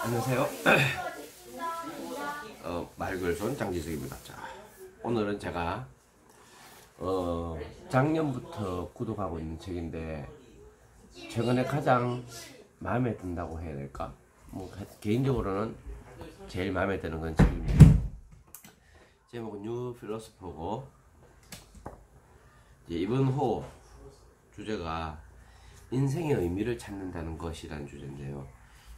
안녕하세요. 말글손 장지석입니다. 자, 오늘은 제가 작년부터 구독하고 있는 책인데 최근에 가장 마음에 든다고 해야 될까? 개인적으로는 제일 마음에 드는 건 책입니다. 제목은 뉴 필로소퍼고 이번 호 주제가 인생의 의미를 찾는다는 것이라는 주제인데요.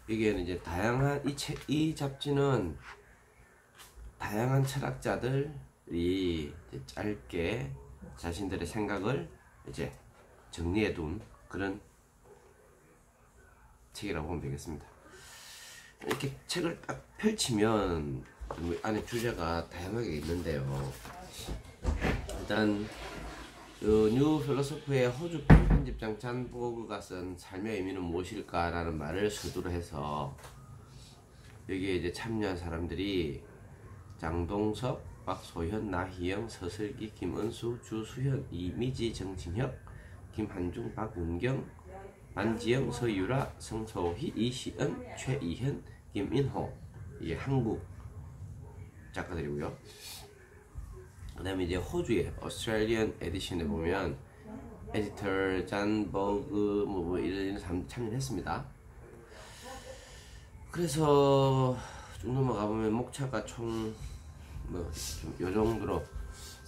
여기에는 이제 다양한 이 잡지는 다양한 철학자들이 이제 짧게 자신들의 생각을 이제 정리해둔 그런 책이라고 보면 되겠습니다. 이렇게 책을 딱 펼치면 안에 주제가 다양하게 있는데요. 일단 뉴 필로소프의 호주 편집장 잔 보그가 쓴 삶의 의미는 무엇일까 라는 말을 서두로 해서 여기에 이제 참여한 사람들이 장동석, 박소현, 나희영, 서슬기, 김은수, 주수현, 이미지, 정진혁, 김한중, 박윤경, 안지영, 서유라, 성소희, 이시은, 최이현, 김인호, 이게 한국 작가들이고요. 그 다음에 이제 호주의 오스트레일리언 에디션에 보면 에디터 잔 버그 뭐 이런 사람 참여했습니다. 그래서 쭉 넘어가 보면 목차가 총 요 정도로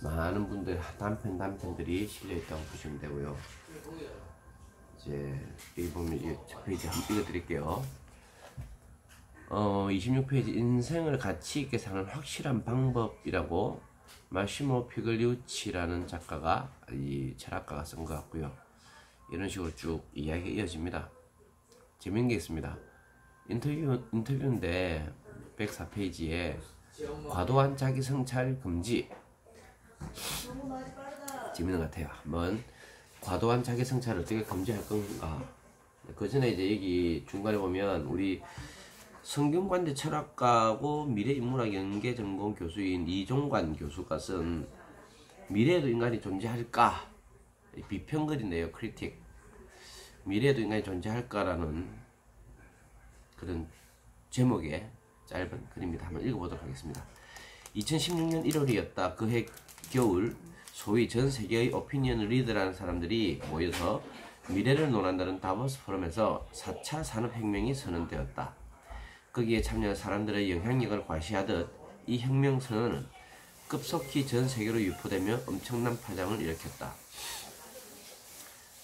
많은 분들 단편들이 실려 있다고 보시면 되고요. 이제 여기 보면 이 페이지 한번 읽어드릴게요. 26페이지 인생을 가치 있게 사는 확실한 방법이라고 마시모 피글리우치라는 작가가 이 철학가가 쓴 것 같고요. 이런 식으로 쭉 이야기가 이어집니다. 재밌는 게 있습니다. 인터뷰인데 104페이지에 과도한 자기 성찰 금지. 재밌는 것 같아요. 한번 과도한 자기 성찰을 어떻게 금지할 건가. 그 전에 이제 여기 중간에 보면 우리 성균관대 철학가하고 미래인문학 연계 전공 교수인 이종관 교수가 쓴 미래에도 인간이 존재할까? 비평글인데요. 크리틱. 미래에도 인간이 존재할까라는 그런 제목의 짧은 글입니다. 한번 읽어보도록 하겠습니다. 2016년 1월이었다. 그해 겨울 소위 전 세계의 오피니언 리더라는 사람들이 모여서 미래를 논한다는 다보스 포럼에서 4차 산업혁명이 선언되었다. 거기에 참여한 사람들의 영향력을 과시하듯 이 혁명 선언은 급속히 전 세계로 유포되며 엄청난 파장을 일으켰다.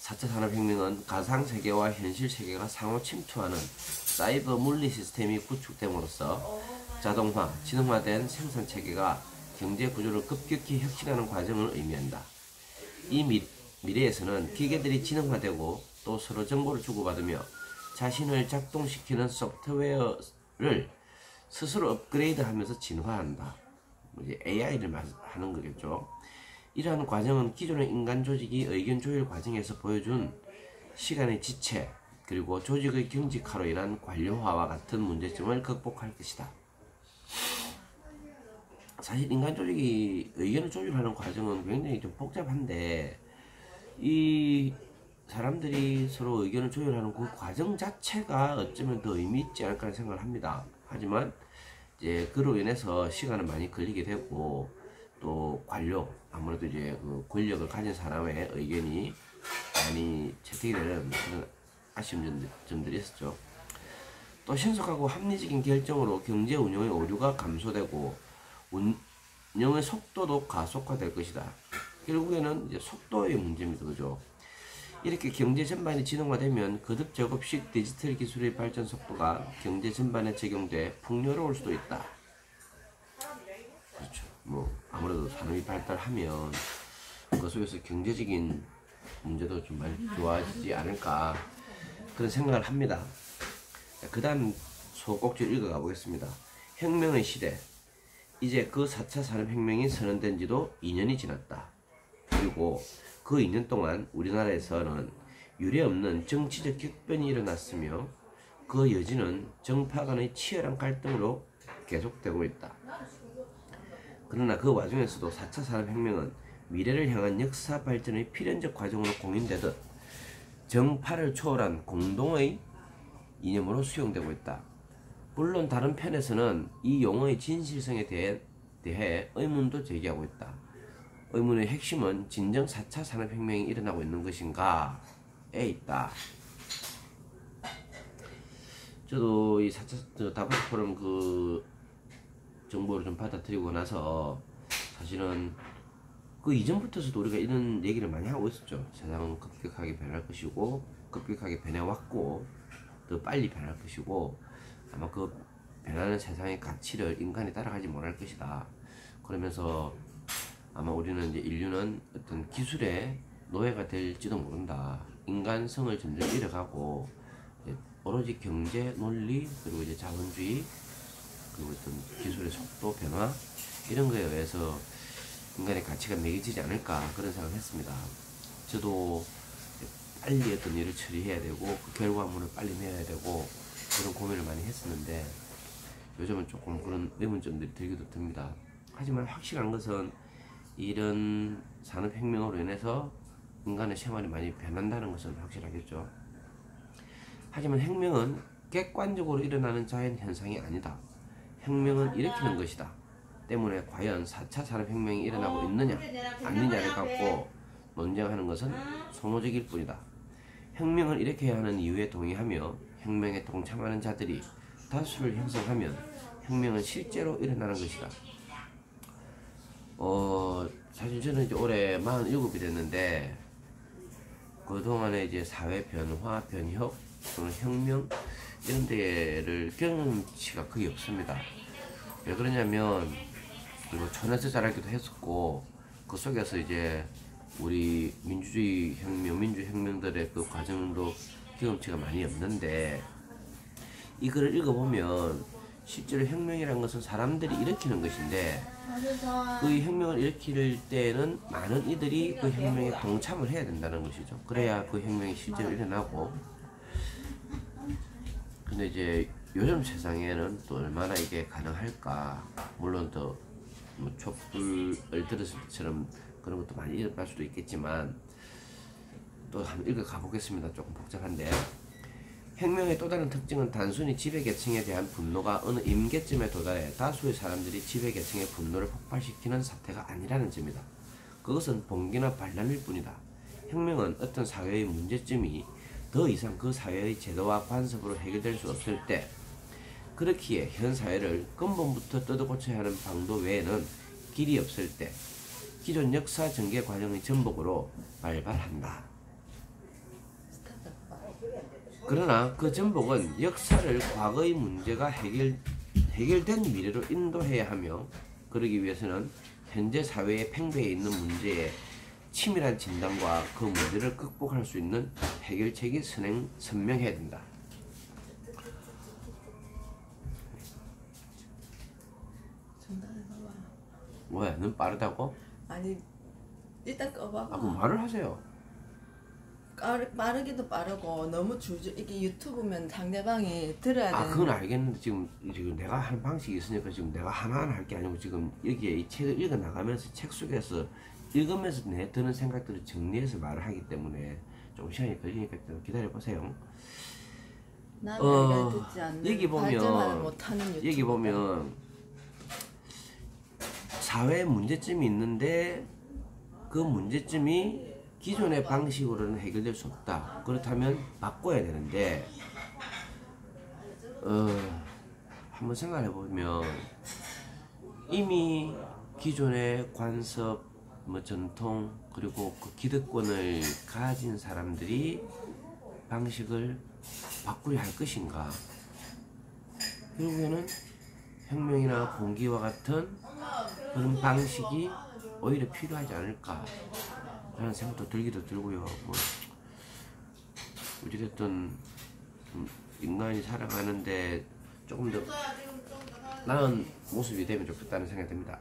4차 산업혁명은 가상세계와 현실세계가 상호 침투하는 사이버 물리 시스템이 구축됨으로써 자동화, 지능화된 생산체계가 경제 구조를 급격히 혁신하는 과정을 의미한다. 이 미래에서는 기계들이 지능화되고 또 서로 정보를 주고받으며 자신을 작동시키는 소프트웨어를 스스로 업그레이드하면서 진화한다. 이제 AI를 하는 거겠죠. 이러한 과정은 기존의 인간 조직이 의견 조율 과정에서 보여준 시간의 지체 그리고 조직의 경직화로 인한 관료화와 같은 문제점을 극복할 것이다. 사실 인간 조직이 의견을 조율하는 과정은 굉장히 좀 복잡한데 이 사람들이 서로 의견을 조율하는 그 과정 자체가 어쩌면 더 의미 있지 않을까 생각을 합니다. 하지만 이제 그로 인해서 시간은 많이 걸리게 되고 또 관료 아무래도 이제 그 권력을 가진 사람의 의견이 많이 채택이 되는 그런 아쉬운 점들이 있었죠. 또 신속하고 합리적인 결정으로 경제 운영의 오류가 감소되고 운영의 속도도 가속화될 것이다. 결국에는 이제 속도의 문제입니다. 그죠? 이렇게 경제 전반이 지능화되면 거듭 작업식 디지털 기술의 발전 속도가 경제 전반에 적용돼 풍요로울 수도 있다. 그렇죠. 아무래도 산업이 발달하면 그 속에서 경제적인 문제도 좀 많이 좋아지지 않을까 그런 생각을 합니다. 그 다음 소꼭지를 읽어가 보겠습니다. 혁명의 시대. 이제 그 4차 산업혁명이 선언된 지도 2년이 지났다. 그리고 그 2년 동안 우리나라에서는 유례없는 정치적 격변이 일어났으며 그 여지는 정파 간의 치열한 갈등으로 계속되고 있다. 그러나 그 와중에서도 4차 산업혁명은 미래를 향한 역사 발전의 필연적 과정으로 공인되듯 정파를 초월한 공동의 이념으로 수용되고 있다. 물론 다른 편에서는 이 용어의 진실성에 대해 의문도 제기하고 있다. 의문의 핵심은 진정 4차 산업혁명이 일어나고 있는 것인가에 있다. 저도 이 4차 다보스 포럼 그 정보를 좀 받아들이고 나서 사실은 그 이전부터서도 우리가 이런 얘기를 많이 하고 있었죠. 세상은 급격하게 변할 것이고 급격하게 변해왔고 더 빨리 변할 것이고 아마 그 변하는 세상의 가치를 인간이 따라가지 못할 것이다. 그러면서 아마 우리는 이제 인류는 어떤 기술의 노예가 될지도 모른다. 인간성을 점점 잃어가고 오로지 경제, 논리, 그리고 이제 자본주의, 그리고 어떤 기술의 속도, 변화 이런 거에 의해서 인간의 가치가 매겨지지 않을까 그런 생각을 했습니다. 저도 빨리 어떤 일을 처리해야 되고 그 결과물을 빨리 내야 되고 그런 고민을 많이 했었는데 요즘은 조금 그런 의문점들이 들기도 듭니다. 하지만 확실한 것은 이런 산업혁명으로 인해서 인간의 생활이 많이 변한다는 것은 확실하겠죠. 하지만 혁명은 객관적으로 일어나는 자연현상이 아니다. 혁명은 일으키는 것이다. 때문에 과연 4차 산업혁명이 일어나고 있느냐 아니냐를 갖고 논쟁하는 것은 소모적일 뿐이다. 혁명을 일으켜야 하는 이유에 동의하며 혁명에 동참하는 자들이 다수를 형성하면 혁명은 실제로 일어나는 것이다. 사실 저는 이제 올해 47이 됐는데 그동안에 이제 사회 변화, 변혁, 또는 혁명 이런 데를 경험치가 거의 없습니다. 왜 그러냐면 촌에서 자라기도 했었고 그 속에서 이제 우리 민주주의 혁명, 민주혁명들의 그 과정도 경험치가 많이 없는데 이거를 읽어보면 실제로 혁명이라는 것은 사람들이 일으키는 것인데 그 혁명을 일으킬 때는 많은 이들이 그 혁명에 동참을 해야 된다는 것이죠. 그래야 그 혁명이 실제로 일어나고 근데 이제 요즘 세상에는 또 얼마나 이게 가능할까. 물론 또 뭐 촛불을 들었을 때처럼 그런 것도 많이 일어날 수도 있겠지만 또 한번 읽어가 보겠습니다. 조금 복잡한데 혁명의 또 다른 특징은 단순히 지배계층에 대한 분노가 어느 임계점에 도달해 다수의 사람들이 지배계층의 분노를 폭발시키는 사태가 아니라는 점이다. 그것은 봉기나 반란일 뿐이다. 혁명은 어떤 사회의 문제점이 더 이상 그 사회의 제도와 관습으로 해결될 수 없을 때 그렇기에 현 사회를 근본부터 뜯어고쳐야 하는 방도 외에는 길이 없을 때 기존 역사 전개 과정의 전복으로 발발한다. 그러나 그 전복은 역사를 과거의 문제가 해결된 미래로 인도해야 하며 그러기 위해서는 현재 사회의 팽배해 있는 문제에 치밀한 진단과 그 문제를 극복할 수 있는 해결책이 선명해야 된다. 왜? 넌 빠르다고? 아니 일단 꺼봐봐. 그럼 말을 하세요. 빠르기도 빠르고 너무 이게 유튜브면 상대방이 들어야 되는. 그건 알겠는데 지금 내가 하는 방식이 있으니까 지금 내가 하나하나 할 게 아니고 지금 여기에 이 책을 읽어 나가면서 책 속에서 읽으면서 내 드는 생각들을 정리해서 말을 하기 때문에 좀 시간이 걸리니까 좀 기다려 보세요. 남의 듣지 않는 여기 발전을 못하는 유튜브. 여기 보면 사회 문제점이 있는데 그 문제점이 기존의 방식으로는 해결될 수 없다. 그렇다면 바꿔야 되는데 한번 생각해 보면 이미 기존의 관습, 전통 그리고 그 기득권을 가진 사람들이 방식을 바꾸려 할 것인가? 결국에는 혁명이나 봉기와 같은 그런 방식이 오히려 필요하지 않을까 라는 생각도 들기도 들고요. 뭐 어찌됐든 인간이 살아가는데 조금 더 나은 모습이 되면 좋겠다는 생각이 듭니다.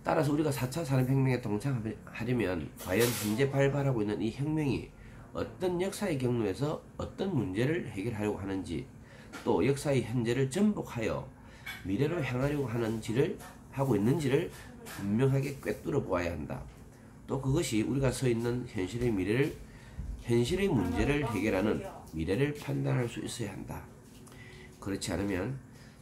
따라서 우리가 4차 산업혁명에 동참하려면 과연 현재 발발하고 있는 이 혁명이 어떤 역사의 경로에서 어떤 문제를 해결하려고 하는지 또 역사의 현재를 전복하여 미래로 향하려고 하고 있는지를 분명하게 꿰뚫어 보아야 한다. 또 그것이 우리가 서 있는 현실의 문제를 해결하는 미래를 판단할 수 있어야 한다. 그렇지 않으면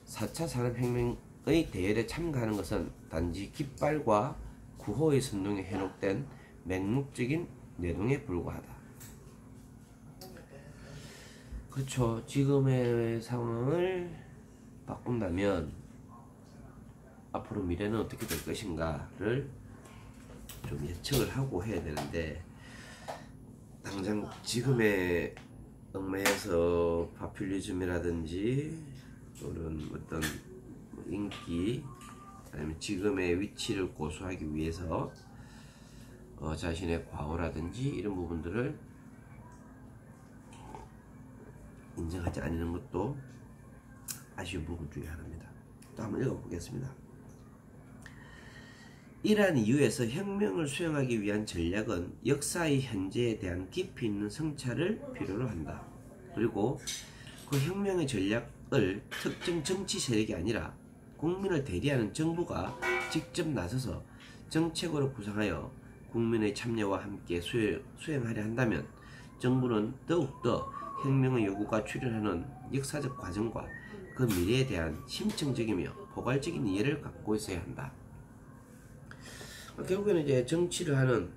4차 산업혁명의 대열에 참가하는 것은 단지 깃발과 구호의 선동에 현혹된 맹목적인 내동에 불과하다. 그렇죠. 지금의 상황을 바꾼다면 앞으로 미래는 어떻게 될 것인가를 좀 예측을 하고 해야 되는데, 당장 지금의 얽매여서 파퓰리즘이라든지 또는 어떤 인기 아니면 지금의 위치를 고수하기 위해서 자신의 과거라든지 이런 부분들을 인정하지 않는 것도 아쉬운 부분 중에 하나입니다. 또 한번 읽어보겠습니다. 이러한 이유에서 혁명을 수행하기 위한 전략은 역사의 현재에 대한 깊이 있는 성찰을 필요로 한다. 그리고 그 혁명의 전략을 특정 정치 세력이 아니라 국민을 대리하는 정부가 직접 나서서 정책으로 구상하여 국민의 참여와 함께 수행하려 한다면 정부는 더욱더 혁명의 요구가 출현하는 역사적 과정과 그 미래에 대한 심층적이며 포괄적인 이해를 갖고 있어야 한다. 결국에는 이제 정치를 하는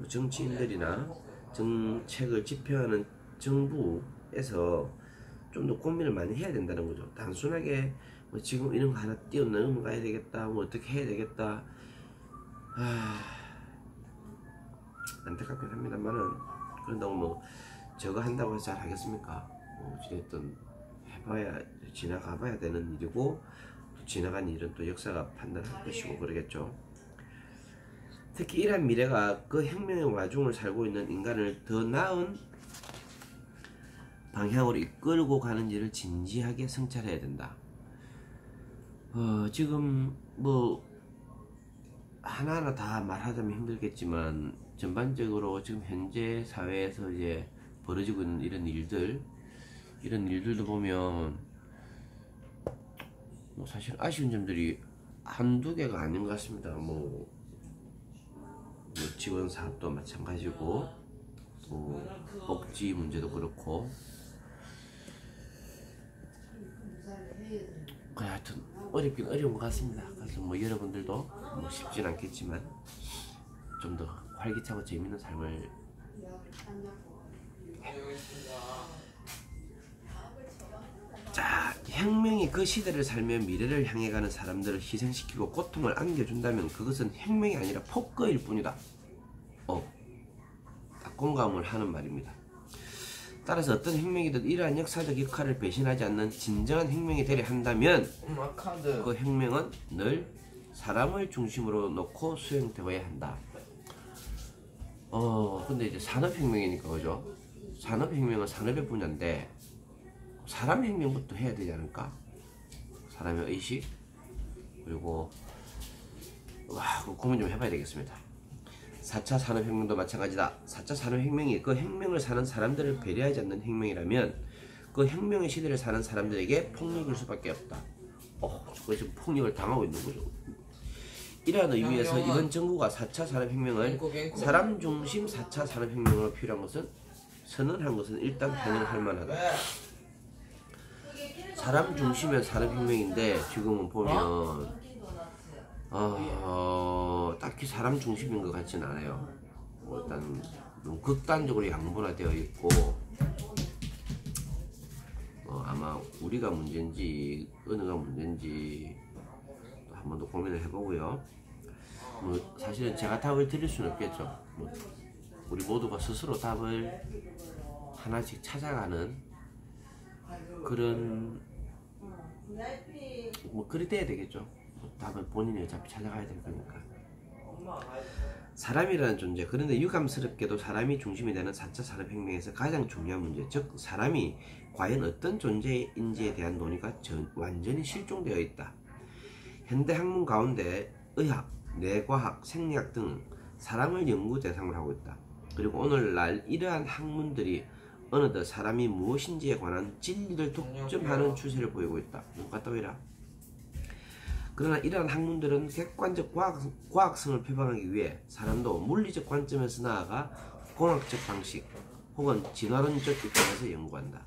정치인들이나 정책을 집행하는 정부에서 좀 더 고민을 많이 해야 된다는 거죠. 단순하게 뭐 지금 이런 거 하나 뛰어넘어가야 되겠다, 뭐 어떻게 해야 되겠다, 안타깝긴 합니다만은, 그런다고 뭐 저거 한다고 해서 잘 하겠습니까? 어찌됐든 해봐야, 지나가봐야 되는 일이고, 또 지나간 일은 또 역사가 판단할 것이고 그러겠죠. 특히 이러한 미래가 그 혁명의 와중을 살고 있는 인간을 더 나은 방향으로 이끌고 가는지를 진지하게 성찰해야 된다. 지금 뭐 하나하나 다 말하자면 힘들겠지만 전반적으로 지금 현재 사회에서 이제 벌어지고 있는 이런 일들도 보면 뭐 사실 아쉬운 점들이 한두 개가 아닌 것 같습니다. 뭐 지원 사업도 마찬가지고, 또 복지 문제도 그렇고, 하여튼 어렵긴 어려운 것 같습니다. 그래서 뭐 여러분들도 뭐 쉽진 않겠지만 좀 더 활기차고 재밌는 삶을 자, 혁명이 그 시대를 살며 미래를 향해 가는 사람들을 희생시키고 고통을 안겨준다면 그것은 혁명이 아니라 폭거일 뿐이다. 딱 공감을 하는 말입니다. 따라서 어떤 혁명이든 이러한 역사적 역할을 배신하지 않는 진정한 혁명이 되려 한다면 그 혁명은 늘 사람을 중심으로 놓고 수행되어야 한다. 근데 이제 산업혁명이니까, 그죠? 산업혁명은 산업의 분야인데 사람혁명부터 해야 되지 않을까? 사람의 의식, 그리고 고민 좀 해봐야 되겠습니다. 4차 산업혁명도 마찬가지다. 4차 산업혁명이 그 혁명을 사는 사람들을 배려하지 않는 혁명이라면 그 혁명의 시대를 사는 사람들에게 폭력일 수밖에 없다. 저거 지금 폭력을 당하고 있는 거죠. 이러한 의미에서 이번 정부가 4차 산업혁명을 사람 중심 4차 산업혁명으로 필요한 것은, 선언한 것은 일단 환영할 만하다. 사람 중심의 산업혁명인데 지금은 보면 딱히 사람 중심인 것 같지는 않아요. 일단 너무 극단적으로 양분화되어 있고, 아마 우리가 문제인지 어느가 문제인지 또 한 번 더 고민을 해보고요. 사실은 제가 답을 드릴 수는 없겠죠. 우리 모두가 스스로 답을 하나씩 찾아가는 그런 그리 돼야 되겠죠. 답은 본인이 어차피 찾아가야 될 거니까. 사람이라는 존재, 그런데 유감스럽게도 사람이 중심이 되는 4차 산업혁명에서 가장 중요한 문제, 즉 사람이 과연 어떤 존재인지에 대한 논의가 완전히 실종되어 있다. 현대 학문 가운데 의학, 뇌과학, 생리학 등은 사람을 연구 대상으로 하고 있다. 그리고 오늘날 이러한 학문들이 어느덧 사람이 무엇인지에 관한 진리를 독점하는 추세를 보이고 있다. 갔다 오이라. 그러나 이러한 학문들은 객관적 과학성을 표방하기 위해 사람도 물리적 관점에서 나아가 공학적 방식 혹은 진화론적 입장에서 연구한다.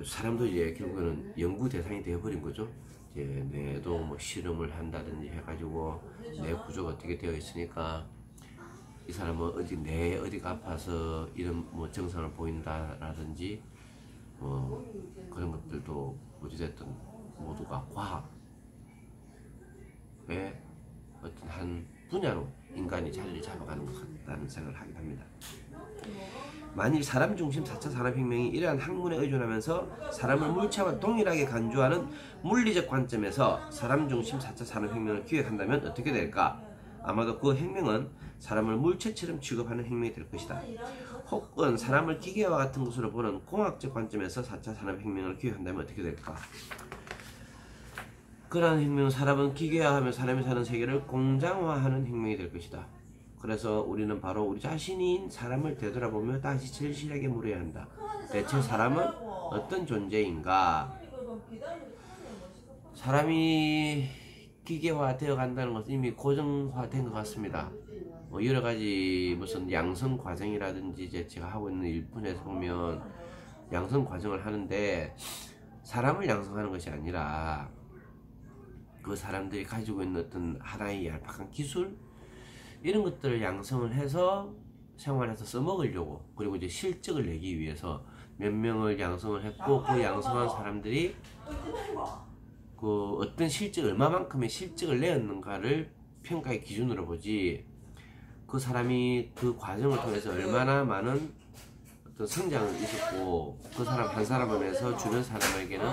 사람도 이제 결국에는 연구 대상이 되어버린 거죠. 이제 뇌도 뭐 실험을 한다든지 해가지고 뇌 구조가 어떻게 되어 있으니까 이 사람은 어디 뇌 어디가 아파서 이런 뭐 증상을 보인다라든지 뭐 그런 것들도 어찌됐든 모두가 과학의 어떤 한 분야로 인간이 자리를 잡아가는 것 같다는 생각을 하게 됩니다. 만일 사람 중심 4차 산업혁명이 이러한 학문에 의존하면서 사람을 물체와 동일하게 간주하는 물리적 관점에서 사람 중심 4차 산업혁명을 기획한다면 어떻게 될까? 아마도 그 혁명은 사람을 물체처럼 취급하는 혁명이 될 것이다. 혹은 사람을 기계와 같은 것으로 보는 공학적 관점에서 4차 산업혁명을 기획한다면 어떻게 될까? 그러한 혁명은 사람은 기계화하며 사람이 사는 세계를 공장화하는 혁명이 될 것이다. 그래서 우리는 바로 우리 자신인 사람을 되돌아보며 다시 절실하게 물어야 한다. 대체 사람은 어떤 존재인가? 사람이 기계화되어 간다는 것은 이미 고정화된 것 같습니다. 뭐 여러 가지 무슨 양성 과정이라든지 이제 제가 하고 있는 일분에서 보면 양성 과정을 하는데 사람을 양성하는 것이 아니라 그 사람들이 가지고 있는 어떤 하나의 얄팍한 기술 이런 것들을 양성을 해서 생활에서 써먹으려고 그리고 이제 실적을 내기 위해서 몇 명을 양성을 했고 그 양성한 사람들이 그 어떤 실적 얼마만큼의 실적을 내었는가를 평가의 기준으로 보지 그 사람이 그 과정을 통해서 얼마나 많은 어떤 성장을 있었고 그 사람 한 사람에서 주변 사람에게는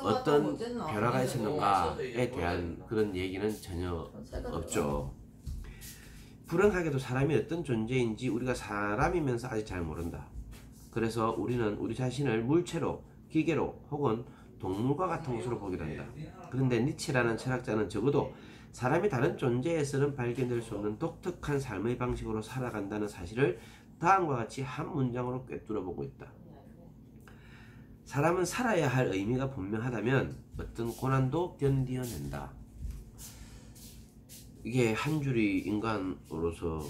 어떤 변화가 있었는가에 대한 그런 얘기는 전혀 없죠. 불행하게도 사람이 어떤 존재인지 우리가 사람이면서 아직 잘 모른다. 그래서 우리는 우리 자신을 물체로, 기계로 혹은 동물과 같은 것으로 보게 된다. 그런데 니체라는 철학자는 적어도 사람이 다른 존재에서는 발견될 수 없는 독특한 삶의 방식으로 살아간다는 사실을 다음과 같이 한 문장으로 꿰뚫어 보고 있다. 사람은 살아야 할 의미가 분명하다면 어떤 고난도 견디어낸다. 이게 한 줄이 인간으로서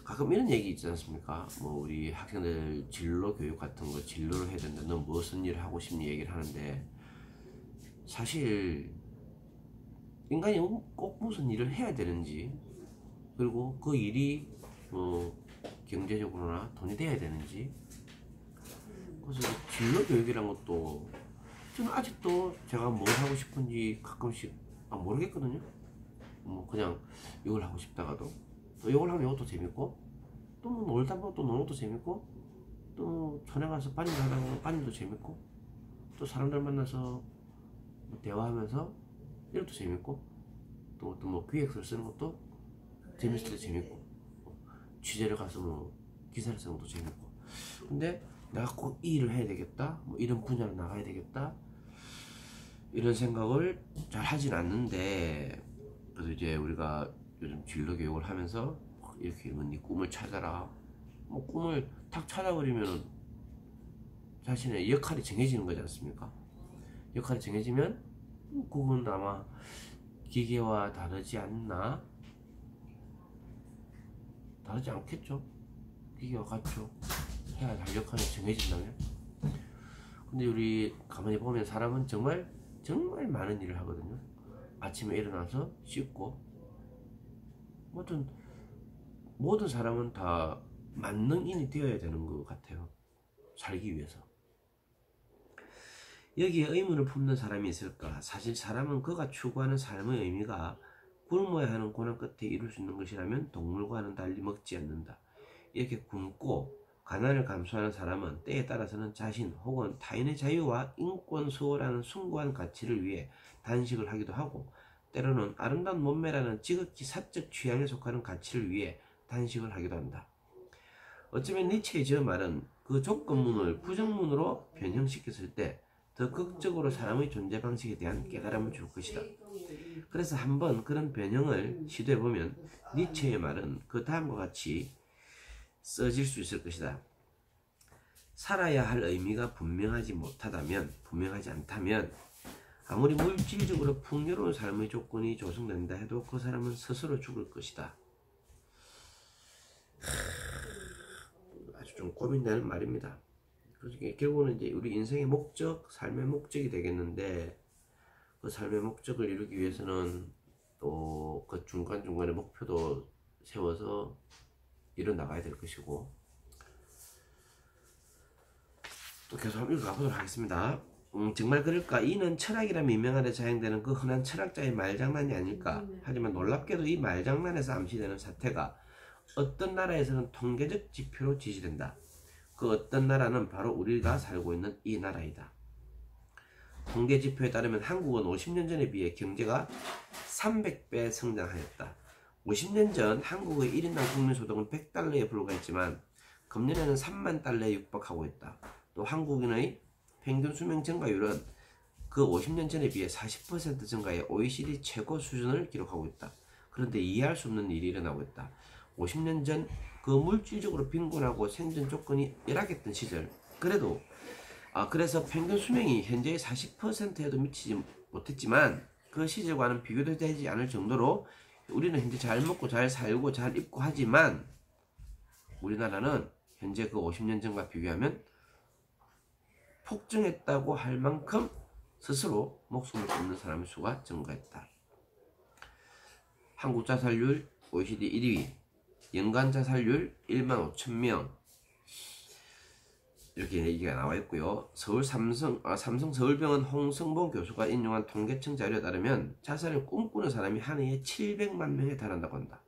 가끔 이런 얘기 있지 않습니까? 뭐 우리 학생들 진로 교육 같은 거 진로를 해야 된다. 너 무슨 일을 하고 싶니 얘기를 하는데 사실 인간이 꼭 무슨 일을 해야 되는지 그리고 그 일이 뭐 경제적으로나 돈이 돼야 되는지 그래서 진로 교육이란 것도 저는 아직도 제가 뭘 하고 싶은지 가끔씩 모르겠거든요. 뭐 그냥 이걸 하고 싶다가도 또 이걸 하면 이것도 재밌고 또 뭐 놀다 보면 또 노는 것도 재밌고 또 전에 가서 빠님 하다 보면 빠님도 재밌고 또 사람들 만나서 뭐 대화하면서 이것도 재밌고 또 어떤 뭐 기획서를 쓰는 것도 재밌을 때 재밌고 취재를 가서 뭐 기사를 쓰는 것도 재밌고 근데 내가 꼭 이 일을 해야 되겠다 뭐 이런 분야로 나가야 되겠다 이런 생각을 잘 하진 않는데 그래서 이제 우리가 요즘 진로 교육을 하면서 이렇게 네 꿈을 찾아라 뭐 꿈을 탁 찾아버리면 자신의 역할이 정해지는 거지 않습니까? 역할이 정해지면 그건 아마 기계와 다르지 않나? 다르지 않겠죠? 기계와 같죠? 해야 할 역할이 정해진다면? 근데 우리 가만히 보면 사람은 정말 많은 일을 하거든요. 아침에 일어나서 씻고 모든 사람은 다 만능인이 되어야 되는 것 같아요. 살기 위해서. 여기에 의문을 품는 사람이 있을까? 사실 사람은 그가 추구하는 삶의 의미가 굶어야 하는 고난 끝에 이룰 수 있는 것이라면 동물과는 달리 먹지 않는다. 이렇게 굶고 가난을 감수하는 사람은 때에 따라서는 자신 혹은 타인의 자유와 인권 수호라는 숭고한 가치를 위해 단식을 하기도 하고 때로는 아름다운 몸매라는 지극히 사적 취향에 속하는 가치를 위해 단식을 하기도 한다. 어쩌면 니체의 저 말은 그 조건문을 부정문으로 변형시켰을 때 더 극적으로 사람의 존재 방식에 대한 깨달음을 줄 것이다. 그래서 한번 그런 변형을 시도해보면 니체의 말은 그 다음과 같이 써질 수 있을 것이다. 살아야 할 의미가 분명하지 않다면 아무리 물질적으로 풍요로운 삶의 조건이 조성된다 해도 그 사람은 스스로 죽을 것이다. 아주 좀 고민되는 말입니다. 그러니까 결국은 이제 우리 인생의 목적, 삶의 목적이 되겠는데 그 삶의 목적을 이루기 위해서는 또 그 중간중간에 목표도 세워서 이뤄 나가야 될 것이고 또 계속 한번 읽어보도록 하겠습니다. 정말 그럴까? 이는 철학이라 미명하되 자행되는 그 흔한 철학자의 말장난이 아닐까? 하지만 놀랍게도 이 말장난에서 암시되는 사태가 어떤 나라에서는 통계적 지표로 지지된다. 그 어떤 나라는 바로 우리가 살고 있는 이 나라이다. 통계 지표에 따르면 한국은 50년 전에 비해 경제가 300배 성장하였다. 50년 전 한국의 1인당 국민소득은 100달러에 불과했지만 금년에는 3만 달러에 육박하고 있다. 또 한국인의 평균 수명 증가율은 그 50년 전에 비해 40% 증가해 OECD 최고 수준을 기록하고 있다. 그런데 이해할 수 없는 일이 일어나고 있다. 50년 전 그 물질적으로 빈곤하고 생존 조건이 열악했던 시절 그래서 평균 수명이 현재의 40%에도 미치지 못했지만 그 시절과는 비교도 되지 않을 정도로 우리는 현재 잘 먹고 잘 살고 잘 입고 하지만 우리나라는 현재 그 50년 전과 비교하면 폭증했다고 할 만큼 스스로 목숨을 끊는 사람의 수가 증가했다. 한국 자살률 OECD 1위, 연간 자살률 1만 5천 명 이렇게 얘기가 나와 있고요. 삼성 서울병원 홍성봉 교수가 인용한 통계청 자료에 따르면 자살을 꿈꾸는 사람이 한 해에 700만 명에 달한다고 한다.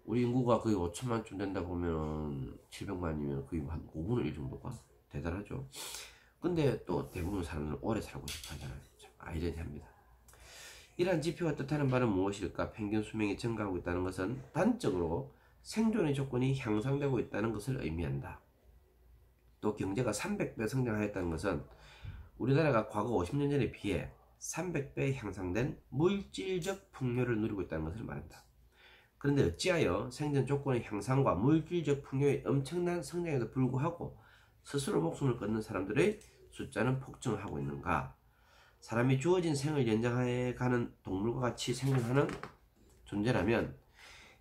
우리 인구가 거의 5천만쯤 된다 보면 700만이면 거의 한 5분의 1 정도가 대단하죠. 근데 또 대부분 사람들은 오래 살고 싶어 하잖아요. 참 아이러니합니다. 이러한 지표가 뜻하는 바는 무엇일까? 평균 수명이 증가하고 있다는 것은 단적으로 생존의 조건이 향상되고 있다는 것을 의미한다. 또 경제가 300배 성장하였다는 것은 우리나라가 과거 50년 전에 비해 300배 향상된 물질적 풍요를 누리고 있다는 것을 말한다. 그런데 어찌하여 생존 조건의 향상과 물질적 풍요의 엄청난 성장에도 불구하고 스스로 목숨을 끊는 사람들의 숫자는 폭증하고 있는가? 사람이 주어진 생을 연장해가는 동물과 같이 생존하는 존재라면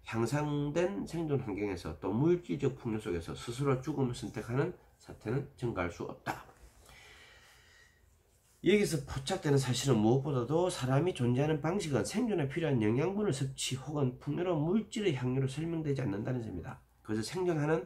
향상된 생존 환경에서 또 물질적 풍요 속에서 스스로 죽음을 선택하는 사태는 증가할 수 없다. 여기서 포착되는 사실은 무엇보다도 사람이 존재하는 방식은 생존에 필요한 영양분을 섭취 혹은 풍요로운 물질의 향유로 설명되지 않는다는 점이다. 그래서 생존하거나